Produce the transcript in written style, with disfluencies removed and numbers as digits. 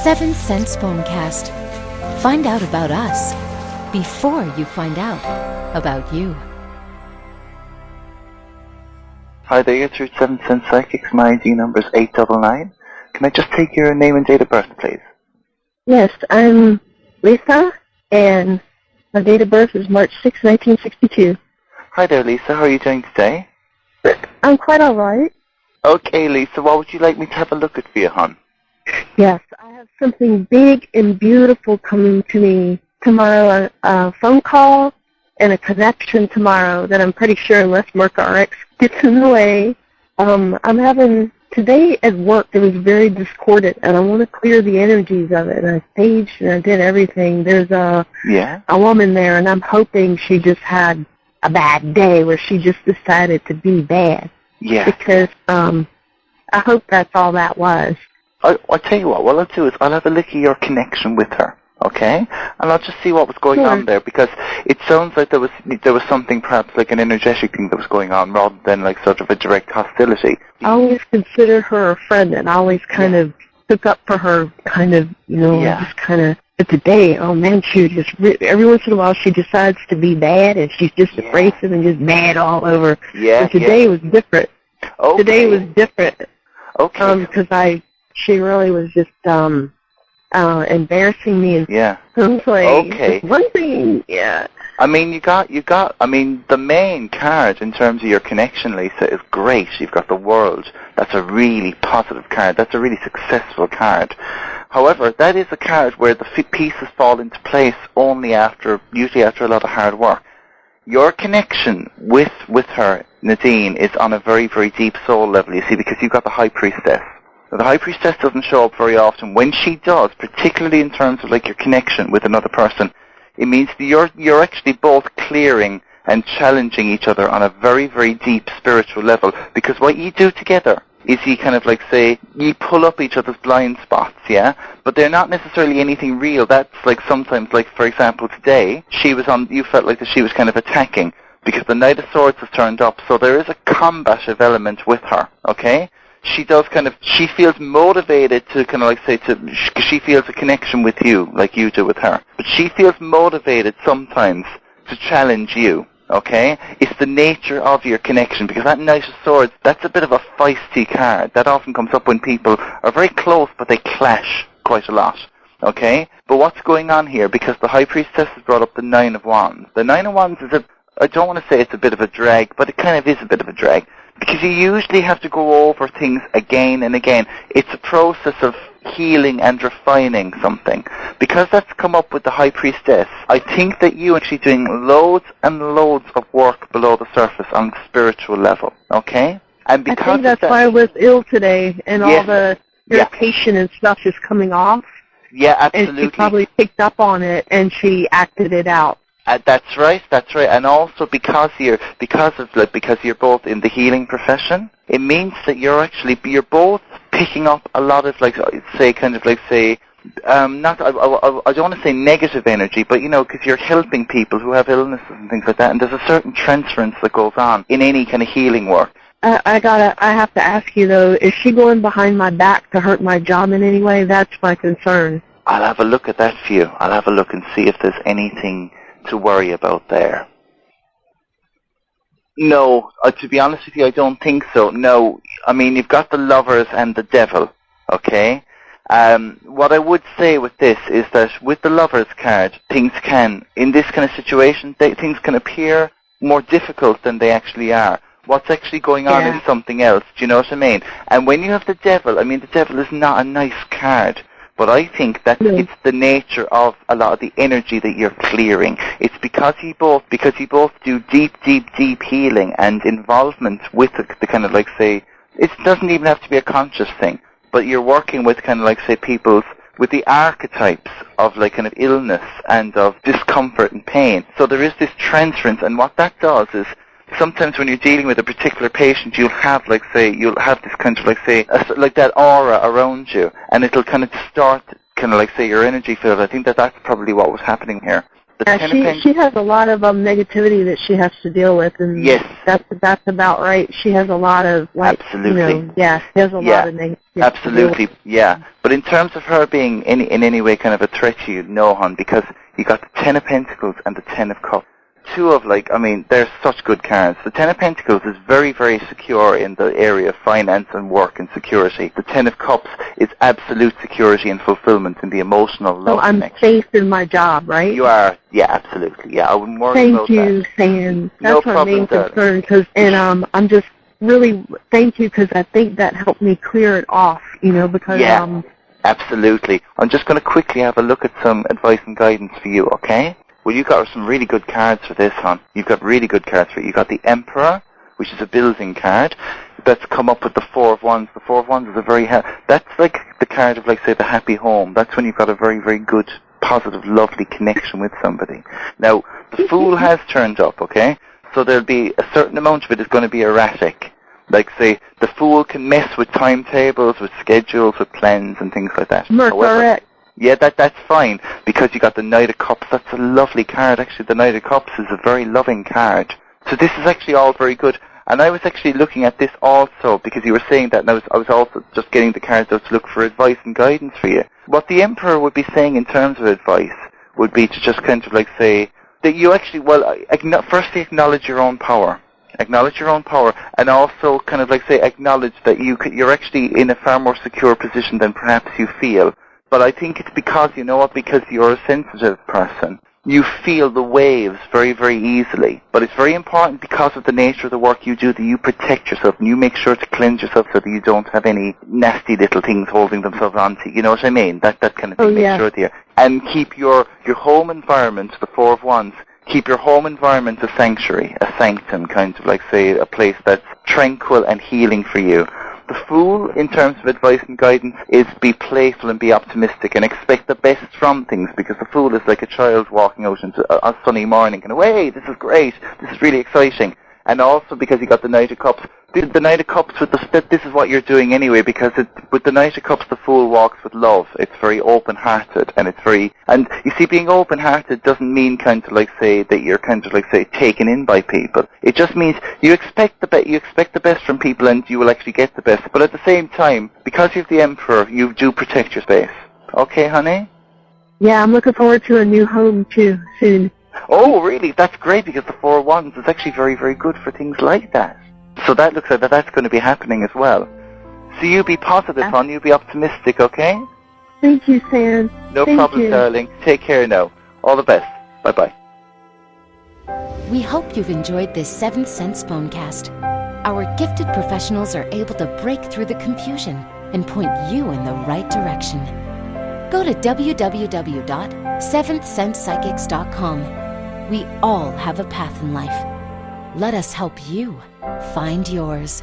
Seventh Sense Phonecast. Find out about us before you find out about you. Hi there, you're through 7th Sense Psychics. My ID number is 899. Can I just take your name and date of birth, please? Yes, I'm Lisa, and my date of birth is March 6, 1962. Hi there, Lisa. How are you doing today? I'm quite all right. Okay, Lisa. What would you like me to have a look at for you, hon? Yes, I have something big and beautiful coming to me tomorrow, a phone call and a connection tomorrow that I'm pretty sure, unless MercRx gets in the way. I'm having, today at work it was very discordant, and I want to clear the energies of it, and I staged and I did everything. There's a woman there, and I'm hoping she just had a bad day where she just decided to be bad. Yeah. Because I hope that's all that was. I'll tell you what I'll do is I'll have a look at your connection with her, okay? And I'll just see what was going on there, because it sounds like there was something, perhaps like an energetic thing that was going on, rather than like sort of a direct hostility. I always considered her a friend, and I always kind of took up for her, kind of, just kind of. But today, oh man, she just, every once in a while she decides to be bad, and she's just abrasive and just mad all over. Yeah. But today was different. Okay. Today was different. Okay. Because she really was just embarrassing me. And I was like, one thing, I mean, the main card in terms of your connection, Lisa, is great. You've got the World. That's a really positive card. That's a really successful card. However, that is a card where the pieces fall into place usually after a lot of hard work. Your connection with her, Nadine, is on a very, very deep soul level, you see, because you've got the High Priestess. Now, the High Priestess doesn't show up very often. When she does, particularly in terms of like your connection with another person, it means that you're actually both clearing and challenging each other on a very, very deep spiritual level. Because what you do together is you kind of like say, you pull up each other's blind spots, but they're not necessarily anything real. That's like sometimes, like for example today, you felt like that she was kind of attacking because the Knight of Swords has turned up, so there is a combative element with her, okay? She feels motivated to kind of like say because she feels a connection with you like you do with her. But she feels motivated sometimes to challenge you, okay? It's the nature of your connection, because that Knight of Swords, that's a bit of a feisty card. That often comes up when people are very close but they clash quite a lot, okay? But what's going on here, because the High Priestess has brought up the Nine of Wands. The Nine of Wands is I don't want to say it's a bit of a drag, but it kind of is a bit of a drag. Because you usually have to go over things again and again. It's a process of healing and refining something. Because that's come up with the High Priestess, I think that you're actually doing loads and loads of work below the surface on the spiritual level, okay? And because I think that's why I was ill today, and all the irritation and stuff is coming off. Yeah, absolutely. And she probably picked up on it, and she acted it out. That's right, and also because you're both in the healing profession, it means that you're both picking up a lot of I don't want to say negative energy, but because you're helping people who have illnesses and things like that, and there's a certain transference that goes on in any kind of healing work. I have to ask you though, is she going behind my back to hurt my job in any way? That's my concern. I'll have a look at that for you. I'll have a look and see if there's anything to worry about there. No, to be honest with you, I don't think so. No, I mean, you've got the Lovers and the Devil, okay? What I would say with this is that with the Lovers card, things can, in this kind of situation, things can appear more difficult than they actually are. What's actually going on is something else, do you know what I mean? And when you have the Devil, I mean, the Devil is not a nice card. But I think that it's the nature of a lot of the energy that you're clearing. It's because you both do deep healing and involvement with the kind of it doesn't even have to be a conscious thing, but you're working with kind of people's, with the archetypes of kind of illness and of discomfort and pain. So there is this transference, and what that does is, sometimes when you're dealing with a particular patient, you'll have, this kind of, like that aura around you, and it'll kind of distort, your energy field. I think that's probably what was happening here. The Ten of Pentacles. She has a lot of negativity that she has to deal with, and Yes. that's about right. She has a lot of Absolutely. she has a lot of negativity. Absolutely, yeah. But in terms of her being in any way kind of a threat to you, no, hon, because you got the Ten of Pentacles and the Ten of Cups. Two of they're such good cards. The Ten of Pentacles is very, very secure in the area of finance and work and security. The Ten of Cups is absolute security and fulfillment in the emotional love connection. I'm safe in my job, right? You are, yeah, absolutely, yeah. I wouldn't worry about that. Thank you, Sam. No That's my main concern, I'm just really, thank you, because I think that helped me clear it off, because... Yeah, absolutely. I'm just going to quickly have a look at some advice and guidance for you, okay? Well, you've got some really good cards for this, hon. You've got really good cards for it. You've got the Emperor, which is a building card. That's come up with the Four of Wands. The Four of Wands is a very... that's like the card of, say, the happy home. That's when you've got a very, very good, positive, lovely connection with somebody. Now, the Fool has turned up, okay? So there'll be a certain amount of it is going to be erratic. Say, the Fool can mess with timetables, with schedules, with plans, and things like that. Correct. Yeah, that's fine, because you got the Knight of Cups. That's a lovely card. Actually, the Knight of Cups is a very loving card. So this is actually all very good. And I was actually looking at this also, because you were saying that, and I was also just getting the cards out to look for advice and guidance for you. What the Emperor would be saying in terms of advice would be to just kind of say that you actually, firstly acknowledge your own power. Acknowledge your own power, and also kind of say acknowledge that you're actually in a far more secure position than perhaps you feel. But I think it's because, because you're a sensitive person. You feel the waves very, very easily. But it's very important, because of the nature of the work you do, that you protect yourself and you make sure to cleanse yourself so that you don't have any nasty little things holding themselves onto you. You know what I mean? That kind of thing. Make sure there. And keep your home environment, the Four of Wands, keep your home environment a sanctuary, a sanctum, kind of say a place that's tranquil and healing for you. The Fool, in terms of advice and guidance, is be playful and be optimistic and expect the best from things, because the Fool is like a child walking out into a sunny morning and, hey, this is great, this is really exciting. And also because you got the Knight of Cups. The Knight of Cups, this is what you're doing anyway, because with the Knight of Cups, the Fool walks with love. It's very open-hearted, and it's very... And you see, being open-hearted doesn't mean kind of say that you're kind of say taken in by people. It just means you expect the best from people, and you will actually get the best. But at the same time, because you have the Emperor, you do protect your space. Okay, honey? Yeah, I'm looking forward to a new home too soon. Oh, really? That's great, because the Four of Wands is actually very, very good for things like that. So that looks like that's going to be happening as well. So you be positive, hon. You be optimistic, okay? Thank you, Sam. No problem, darling. Take care now. All the best. Bye-bye. We hope you've enjoyed this 7th Sense Phonecast. Our gifted professionals are able to break through the confusion and point you in the right direction. Go to www.seventhsensepsychics.com. We all have a path in life. Let us help you find yours.